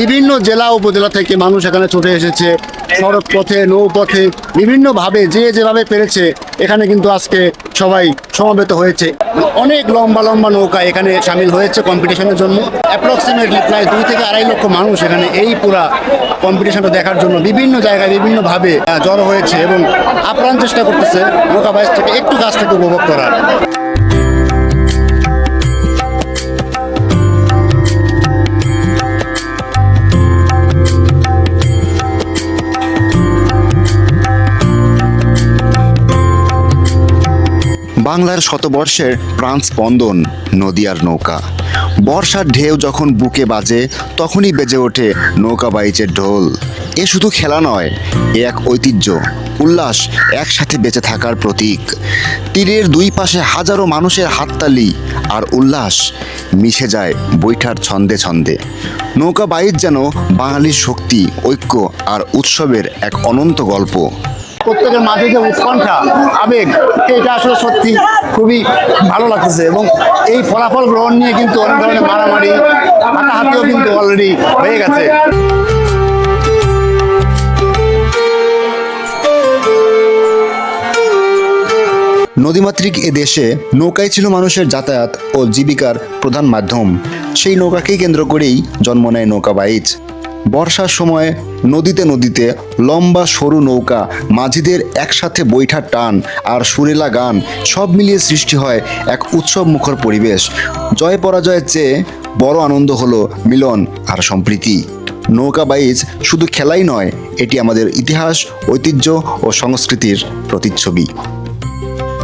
বিভিন্ন জেলা উপজেলা থেকে মানুষ এখানে ছুটে এসেছে, সড়ক পথে, নৌপথে, বিভিন্নভাবে যে যেভাবে পেরেছে এখানে কিন্তু আজকে সবাই সমবেত হয়েছে। অনেক লম্বা লম্বা নৌকা এখানে সামিল হয়েছে কম্পিটিশনের জন্য। অ্যাপ্রক্সিমেটলি প্রায় 2 থেকে 2.5 লক্ষ মানুষ এখানে এই পুরা কম্পিটিশনটা দেখার জন্য বিভিন্ন জায়গায় বিভিন্নভাবে জড়ো হয়েছে এবং আপ্রাণ চেষ্টা করতেছে নৌকা বাইচটাকে একটু কাছ থেকে উপভোগ করার। বাংলার শতবর্ষের প্রাণস্পন্দন নদীয়ার নৌকা। বর্ষার ঢেউ যখন বুকে বাজে তখনই বেজে ওঠে নৌকা বাইচের ঢোল। এ শুধু খেলা নয়, এ এক ঐতিহ্য, উল্লাস, একসাথে বেঁচে থাকার প্রতীক। তীরের দুই পাশে হাজারো মানুষের হাততালি আর উল্লাস মিশে যায় বৈঠার ছন্দে ছন্দে। নৌকা বাইচ যেন বাঙালির শক্তি, ঐক্য আর উৎসবের এক অনন্ত গল্প। প্রত্যেকের মাঝে যে উৎকণ্ঠা, আবেগ, এটা আসলে সত্যি খুবই ভালো লাগতেছে এবং এই ফলাফল গ্রহণ নিয়ে কিন্তু অনেক ধরনের মারামারি, হাতাহাতিও কিন্তু অলরেডি হয়ে গেছে। নদীমাতৃক এ দেশে নৌকাই ছিল মানুষের যাতায়াত ও জীবিকার প্রধান মাধ্যম। সেই নৌকাকেই কেন্দ্র করেই জন্ম নেয় নৌকা বাইচ। বর্ষার সময় নদীতে নদীতে লম্বা সরু নৌকা, মাঝিদের একসাথে বৈঠার টান আর সুরেলা গান সব মিলিয়ে সৃষ্টি হয় এক উৎসব মুখর পরিবেশ। জয় পরাজয়ের চেয়ে বড় আনন্দ হলো মিলন আর সম্প্রীতি। নৌকা বাইচ শুধু খেলাই নয়, এটি আমাদের ইতিহাস, ঐতিহ্য ও সংস্কৃতির প্রতিচ্ছবি।